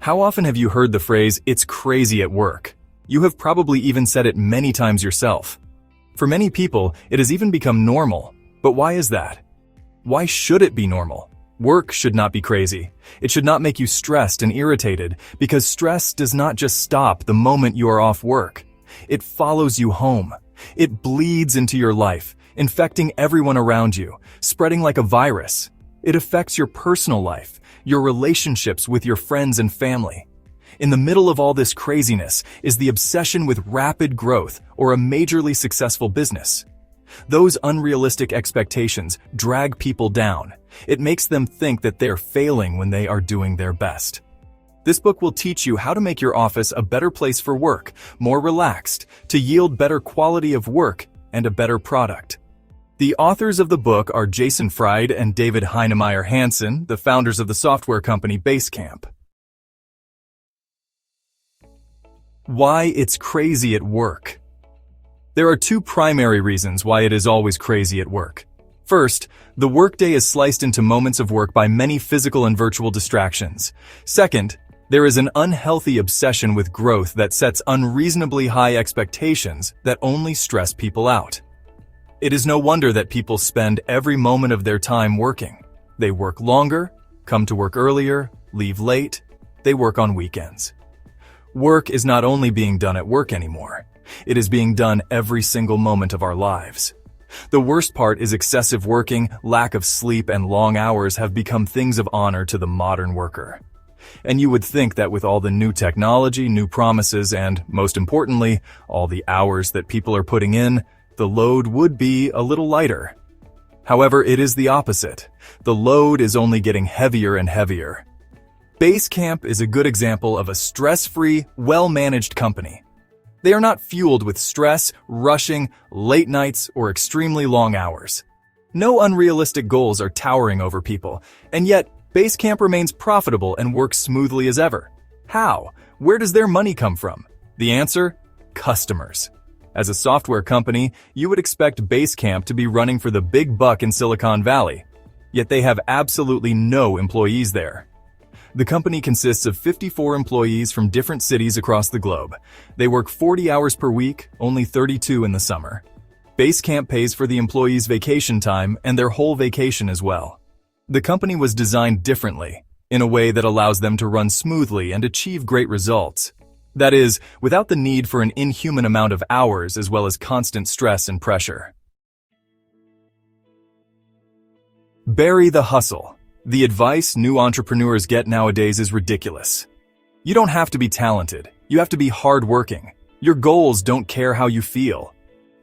How often have you heard the phrase, "It's crazy at work"? You have probably even said it many times yourself. For many people, it has even become normal. But why is that? Why should it be normal? Work should not be crazy. It should not make you stressed and irritated, because stress does not just stop the moment you are off work. It follows you home. It bleeds into your life, infecting everyone around you, spreading like a virus. It affects your personal life, your relationships with your friends and family. In the middle of all this craziness is the obsession with rapid growth or a majorly successful business. Those unrealistic expectations drag people down. It makes them think that they're failing when they are doing their best. This book will teach you how to make your office a better place for work, more relaxed, to yield better quality of work and a better product. The authors of the book are Jason Fried and David Heinemeier Hansson, the founders of the software company Basecamp. Why it's crazy at work. There are two primary reasons why it is always crazy at work. First, the workday is sliced into moments of work by many physical and virtual distractions. Second, there is an unhealthy obsession with growth that sets unreasonably high expectations that only stress people out. It is no wonder that people spend every moment of their time working. They work longer, come to work earlier, leave late, they work on weekends. Work is not only being done at work anymore. It is being done every single moment of our lives. The worst part is excessive working, lack of sleep, and long hours have become things of honor to the modern worker. And you would think that with all the new technology, new promises, and, most importantly, all the hours that people are putting in, the load would be a little lighter. However, it is the opposite. The load is only getting heavier and heavier. Basecamp is a good example of a stress-free, well-managed company. They are not fueled with stress, rushing, late nights, or extremely long hours. No unrealistic goals are towering over people, and yet Basecamp remains profitable and works smoothly as ever. How? Where does their money come from? The answer? Customers. As a software company, you would expect Basecamp to be running for the big buck in Silicon Valley, yet they have absolutely no employees there. The company consists of 54 employees from different cities across the globe. They work 40 hours per week, only 32 in the summer. Basecamp pays for the employees' vacation time and their whole vacation as well. The company was designed differently, in a way that allows them to run smoothly and achieve great results. That is, without the need for an inhuman amount of hours as well as constant stress and pressure. Bury the hustle. The advice new entrepreneurs get nowadays is ridiculous. You don't have to be talented. You have to be hardworking. Your goals don't care how you feel.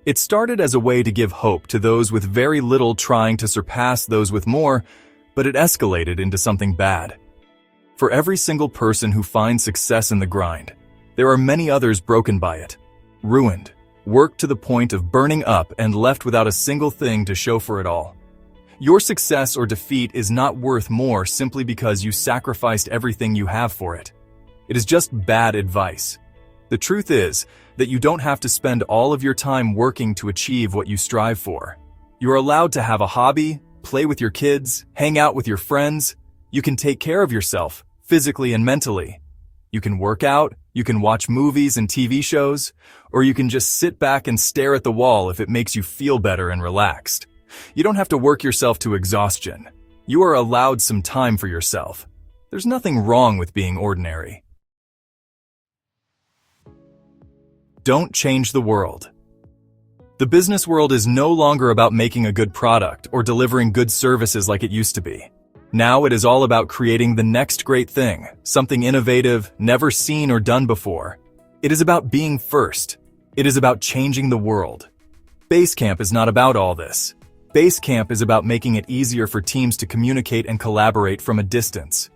It started as a way to give hope to those with very little trying to surpass those with more, but it escalated into something bad. For every single person who finds success in the grind, there are many others broken by it, ruined, worked to the point of burning up and left without a single thing to show for it all. Your success or defeat is not worth more simply because you sacrificed everything you have for it. It is just bad advice. The truth is that you don't have to spend all of your time working to achieve what you strive for. You are allowed to have a hobby, play with your kids, hang out with your friends. You can take care of yourself, physically and mentally. You can work out, you can watch movies and TV shows, or you can just sit back and stare at the wall if it makes you feel better and relaxed. You don't have to work yourself to exhaustion. You are allowed some time for yourself. There's nothing wrong with being ordinary. Don't change the world. The business world is no longer about making a good product or delivering good services like it used to be. Now it is all about creating the next great thing, something innovative, never seen or done before. It is about being first. It is about changing the world. Basecamp is not about all this. Basecamp is about making it easier for teams to communicate and collaborate from a distance.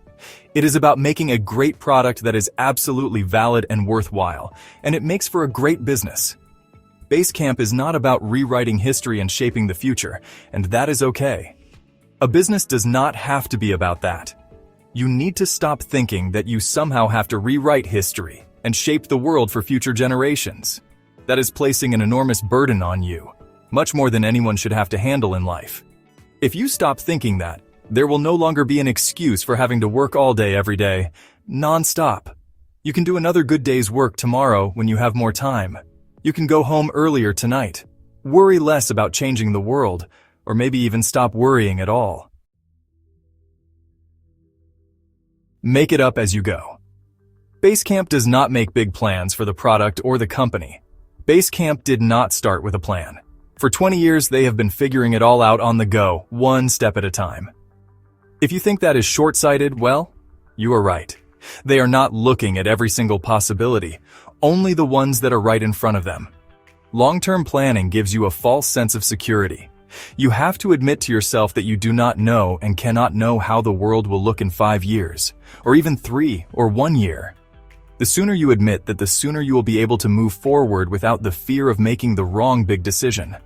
It is about making a great product that is absolutely valid and worthwhile, and it makes for a great business. Basecamp is not about rewriting history and shaping the future, and that is okay. A business does not have to be about that. You need to stop thinking that you somehow have to rewrite history and shape the world for future generations. That is placing an enormous burden on you, much more than anyone should have to handle in life. If you stop thinking that, there will no longer be an excuse for having to work all day every day, non-stop. You can do another good day's work tomorrow when you have more time. You can go home earlier tonight. Worry less about changing the world, or maybe even stop worrying at all. Make it up as you go. Basecamp does not make big plans for the product or the company. Basecamp did not start with a plan. For 20 years, they have been figuring it all out on the go, one step at a time. If you think that is short-sighted, well, you are right. They are not looking at every single possibility, only the ones that are right in front of them. Long-term planning gives you a false sense of security. You have to admit to yourself that you do not know and cannot know how the world will look in 5 years, or even 3 or 1 year. The sooner you admit that, the sooner you will be able to move forward without the fear of making the wrong big decision.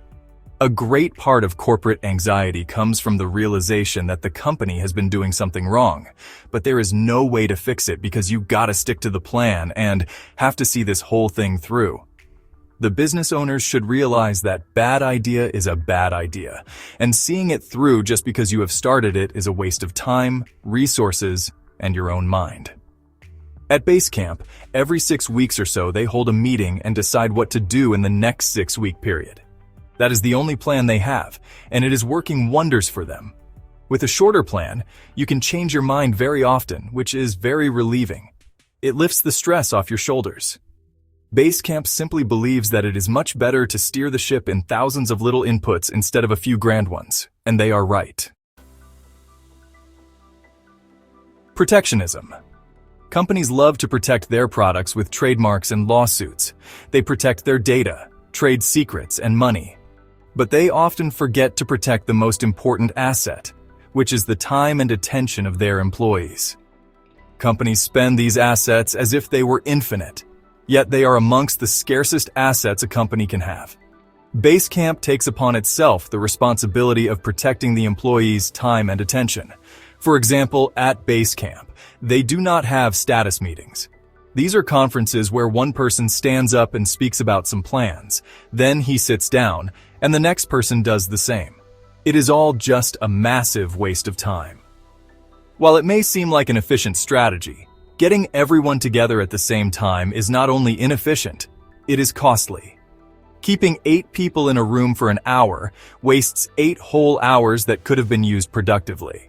A great part of corporate anxiety comes from the realization that the company has been doing something wrong, but there is no way to fix it because you gotta stick to the plan and have to see this whole thing through. The business owners should realize that bad idea is a bad idea, and seeing it through just because you have started it is a waste of time, resources, and your own mind. At Basecamp, every 6 weeks or so they hold a meeting and decide what to do in the next 6-week period. That is the only plan they have, and it is working wonders for them. With a shorter plan, you can change your mind very often, which is very relieving. It lifts the stress off your shoulders. Basecamp simply believes that it is much better to steer the ship in thousands of little inputs instead of a few grand ones, and they are right. Protectionism. Companies love to protect their products with trademarks and lawsuits. They protect their data, trade secrets, and money. But they often forget to protect the most important asset, which is the time and attention of their employees. Companies spend these assets as if they were infinite, yet they are amongst the scarcest assets a company can have. Basecamp takes upon itself the responsibility of protecting the employees' time and attention. For example, at Basecamp, they do not have status meetings. These are conferences where one person stands up and speaks about some plans, then he sits down, and the next person does the same. It is all just a massive waste of time. While it may seem like an efficient strategy, getting everyone together at the same time is not only inefficient, it is costly. Keeping 8 people in a room for an hour wastes 8 whole hours that could have been used productively.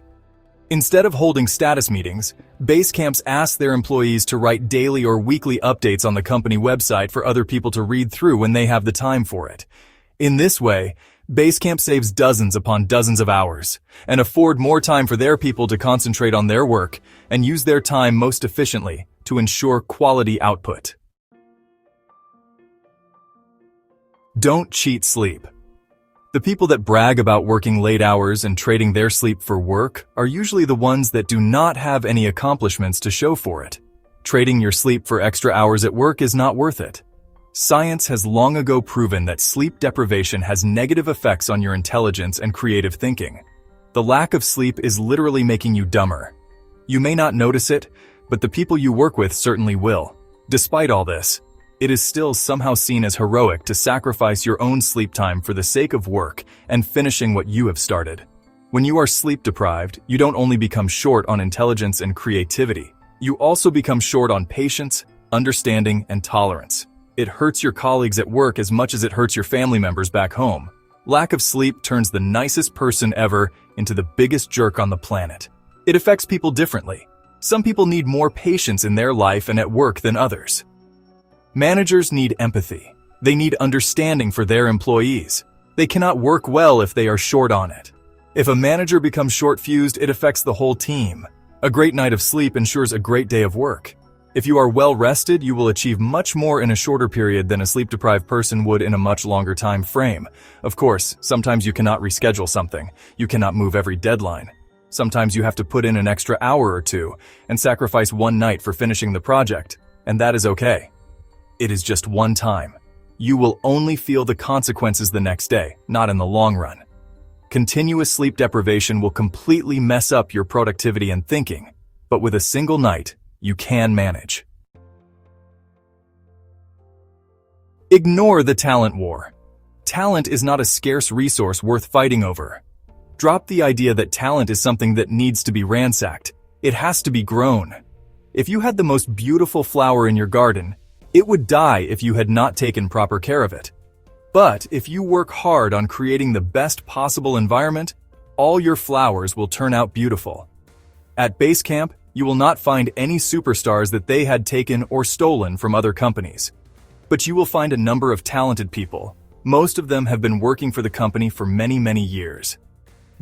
Instead of holding status meetings, Basecamps ask their employees to write daily or weekly updates on the company website for other people to read through when they have the time for it. In this way, Basecamp saves dozens upon dozens of hours and afford more time for their people to concentrate on their work and use their time most efficiently to ensure quality output. Don't cheat sleep. The people that brag about working late hours and trading their sleep for work are usually the ones that do not have any accomplishments to show for it. Trading your sleep for extra hours at work is not worth it. Science has long ago proven that sleep deprivation has negative effects on your intelligence and creative thinking. The lack of sleep is literally making you dumber. You may not notice it, but the people you work with certainly will. Despite all this, it is still somehow seen as heroic to sacrifice your own sleep time for the sake of work and finishing what you have started. When you are sleep deprived, you don't only become short on intelligence and creativity, you also become short on patience, understanding, and tolerance. It hurts your colleagues at work as much as it hurts your family members back home. Lack of sleep turns the nicest person ever into the biggest jerk on the planet. It affects people differently. Some people need more patience in their life and at work than others. Managers need empathy. They need understanding for their employees. They cannot work well if they are short on it. If a manager becomes short-fused, it affects the whole team. A great night of sleep ensures a great day of work. If you are well rested, you will achieve much more in a shorter period than a sleep-deprived person would in a much longer time frame. Of course, sometimes you cannot reschedule something. You cannot move every deadline. Sometimes you have to put in an extra hour or two and sacrifice one night for finishing the project, and that is okay. It is just one time. You will only feel the consequences the next day, not in the long run. Continuous sleep deprivation will completely mess up your productivity and thinking, but with a single night, you can manage. Ignore the talent war. Talent is not a scarce resource worth fighting over. Drop the idea that talent is something that needs to be ransacked. It has to be grown. If you had the most beautiful flower in your garden, it would die if you had not taken proper care of it. But if you work hard on creating the best possible environment, all your flowers will turn out beautiful. At Basecamp, you will not find any superstars that they had taken or stolen from other companies. But you will find a number of talented people. Most of them have been working for the company for many years.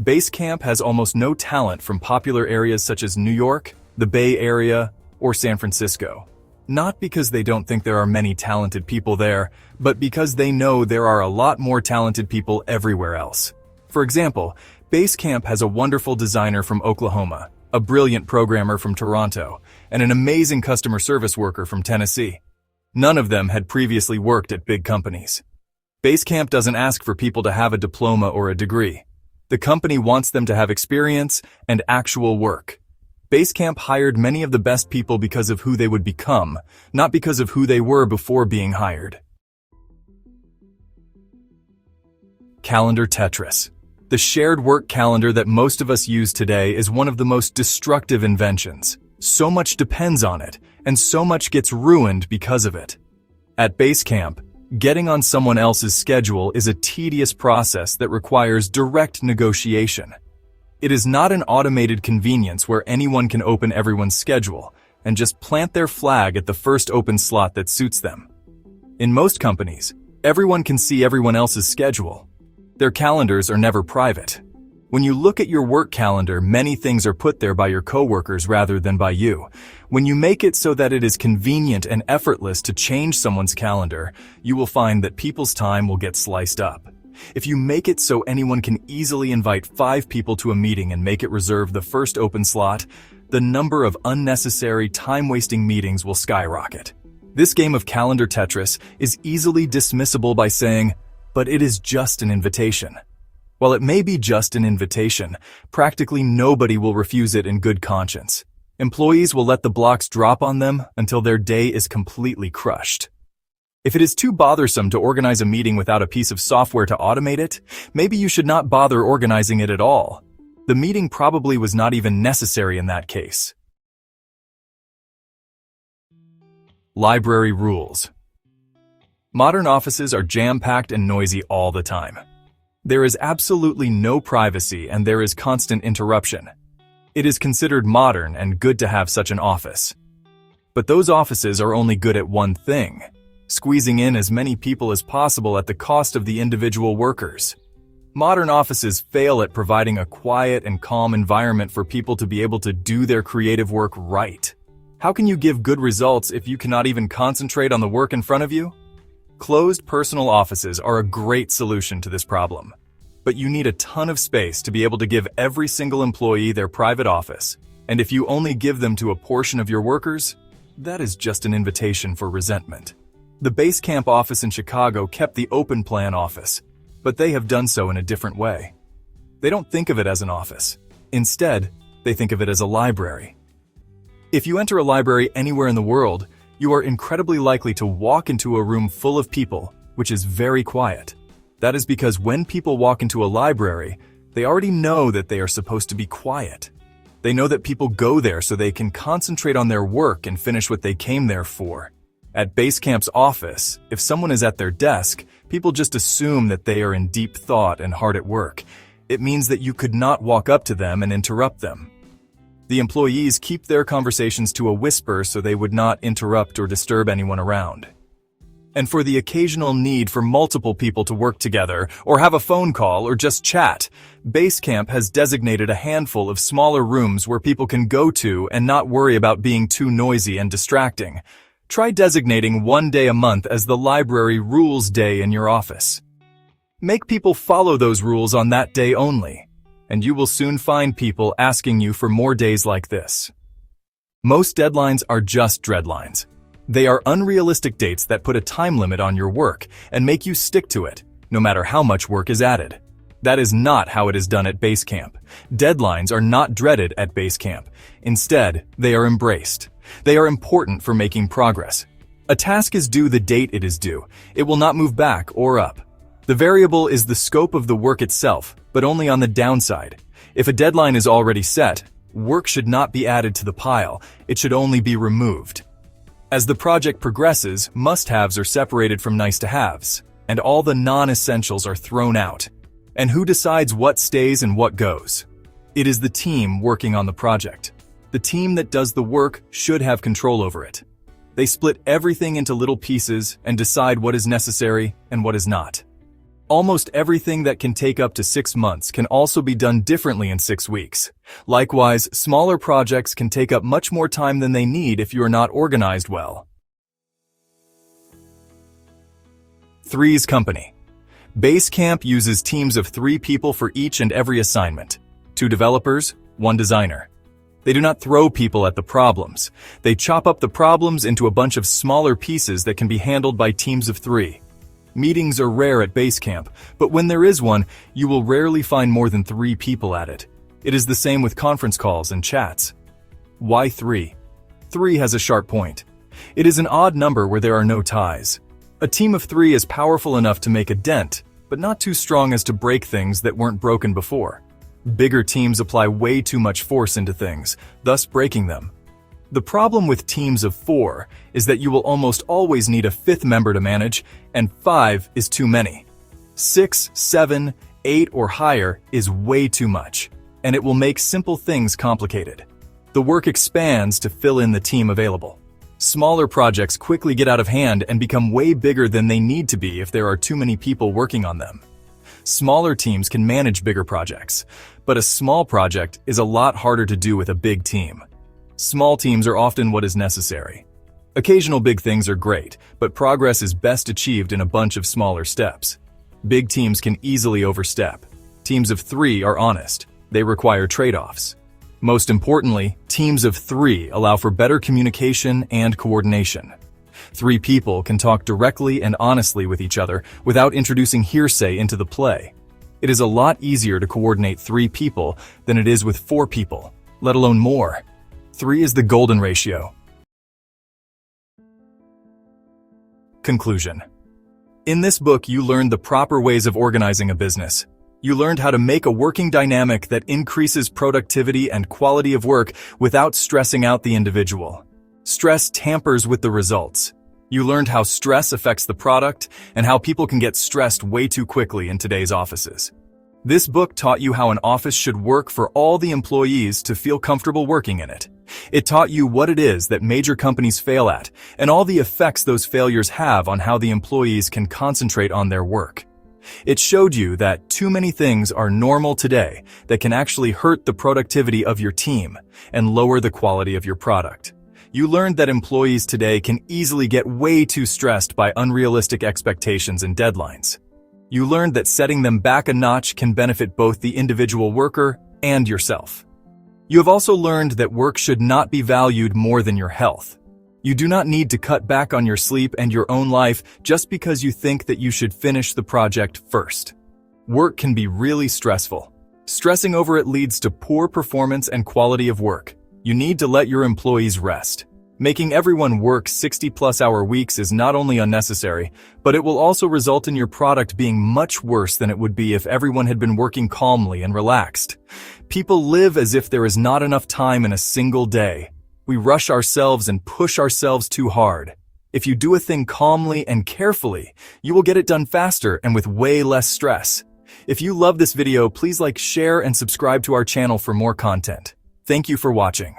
Basecamp has almost no talent from popular areas such as New York, the Bay Area, or San Francisco. Not because they don't think there are many talented people there, but because they know there are a lot more talented people everywhere else. For example, Basecamp has a wonderful designer from Oklahoma, a brilliant programmer from Toronto, and an amazing customer service worker from Tennessee. None of them had previously worked at big companies. Basecamp doesn't ask for people to have a diploma or a degree. The company wants them to have experience and actual work. Basecamp hired many of the best people because of who they would become, not because of who they were before being hired. Calendar Tetris. The shared work calendar that most of us use today is one of the most destructive inventions. So much depends on it, and so much gets ruined because of it. At Basecamp, getting on someone else's schedule is a tedious process that requires direct negotiation. It is not an automated convenience where anyone can open everyone's schedule and just plant their flag at the first open slot that suits them. In most companies, everyone can see everyone else's schedule. Their calendars are never private. When you look at your work calendar, many things are put there by your coworkers rather than by you. When you make it so that it is convenient and effortless to change someone's calendar, you will find that people's time will get sliced up. If you make it so anyone can easily invite 5 people to a meeting and make it reserve the first open slot, the number of unnecessary, time-wasting meetings will skyrocket. This game of calendar Tetris is easily dismissible by saying, "But it is just an invitation." While it may be just an invitation, practically nobody will refuse it in good conscience. Employees will let the blocks drop on them until their day is completely crushed. If it is too bothersome to organize a meeting without a piece of software to automate it, maybe you should not bother organizing it at all. The meeting probably was not even necessary in that case. Library rules. Modern offices are jam-packed and noisy all the time. There is absolutely no privacy and there is constant interruption. It is considered modern and good to have such an office. But those offices are only good at one thing: squeezing in as many people as possible at the cost of the individual workers. Modern offices fail at providing a quiet and calm environment for people to be able to do their creative work right. How can you give good results if you cannot even concentrate on the work in front of you? Closed personal offices are a great solution to this problem. But you need a ton of space to be able to give every single employee their private office. And if you only give them to a portion of your workers, that is just an invitation for resentment. The Basecamp office in Chicago kept the open plan office, but they have done so in a different way. They don't think of it as an office. Instead, they think of it as a library. If you enter a library anywhere in the world, you are incredibly likely to walk into a room full of people, which is very quiet. That is because when people walk into a library, they already know that they are supposed to be quiet. They know that people go there so they can concentrate on their work and finish what they came there for. At Basecamp's office, if someone is at their desk, people just assume that they are in deep thought and hard at work. It means that you could not walk up to them and interrupt them. The employees keep their conversations to a whisper so they would not interrupt or disturb anyone around. And for the occasional need for multiple people to work together, or have a phone call, or just chat, Basecamp has designated a handful of smaller rooms where people can go to and not worry about being too noisy and distracting. Try designating one day a month as the library rules day in your office. Make people follow those rules on that day only, and you will soon find people asking you for more days like this. Most deadlines are just dreadlines. They are unrealistic dates that put a time limit on your work and make you stick to it, no matter how much work is added. That is not how it is done at Basecamp. Deadlines are not dreaded at Basecamp. Instead, they are embraced. They are important for making progress. A task is due the date it is due. It will not move back or up. The variable is the scope of the work itself, but only on the downside. If a deadline is already set, Work should not be added to the pile, it should only be removed. As the project progresses, must-haves are separated from nice-to-haves, and all the non-essentials are thrown out. And who decides what stays and what goes? It is the team working on the project. The team that does the work should have control over it. They split everything into little pieces and decide what is necessary and what is not. Almost everything that can take up to 6 months can also be done differently in 6 weeks. Likewise, smaller projects can take up much more time than they need if you are not organized well. 3's company. Basecamp uses teams of 3 people for each and every assignment. 2 developers, 1 designer. They do not throw people at the problems. They chop up the problems into a bunch of smaller pieces that can be handled by teams of 3. Meetings are rare at Basecamp, but when there is one, you will rarely find more than 3 people at it. It is the same with conference calls and chats. Why 3? 3 has a sharp point. It is an odd number where there are no ties. A team of 3 is powerful enough to make a dent, but not too strong as to break things that weren't broken before. Bigger teams apply way too much force into things, thus breaking them. The problem with teams of 4 is that you will almost always need a 5th member to manage, and 5 is too many. 6, 7, 8 or higher is way too much, and it will make simple things complicated. The work expands to fill in the team available. Smaller projects quickly get out of hand and become way bigger than they need to be if there are too many people working on them. Smaller teams can manage bigger projects, but a small project is a lot harder to do with a big team. Small teams are often what is necessary. Occasional big things are great, but progress is best achieved in a bunch of smaller steps. Big teams can easily overstep. Teams of 3 are honest. They require trade-offs. Most importantly, teams of 3 allow for better communication and coordination. 3 people can talk directly and honestly with each other without introducing hearsay into the play. It is a lot easier to coordinate 3 people than it is with 4 people, let alone more. 3 is the golden ratio. Conclusion. In this book, you learned the proper ways of organizing a business. You learned how to make a working dynamic that increases productivity and quality of work without stressing out the individual. Stress tampers with the results. You learned how stress affects the product and how people can get stressed way too quickly in today's offices. This book taught you how an office should work for all the employees to feel comfortable working in it. It taught you what it is that major companies fail at and all the effects those failures have on how the employees can concentrate on their work. It showed you that too many things are normal today that can actually hurt the productivity of your team and lower the quality of your product. You learned that employees today can easily get way too stressed by unrealistic expectations and deadlines. You learned that setting them back a notch can benefit both the individual worker and yourself. You have also learned that work should not be valued more than your health. You do not need to cut back on your sleep and your own life just because you think that you should finish the project first. Work can be really stressful. Stressing over it leads to poor performance and quality of work. You need to let your employees rest. Making everyone work 60-plus-hour weeks is not only unnecessary, but it will also result in your product being much worse than it would be if everyone had been working calmly and relaxed. People live as if there is not enough time in a single day. We rush ourselves and push ourselves too hard. If you do a thing calmly and carefully, you will get it done faster and with way less stress. If you love this video, please like, share, and subscribe to our channel for more content. Thank you for watching.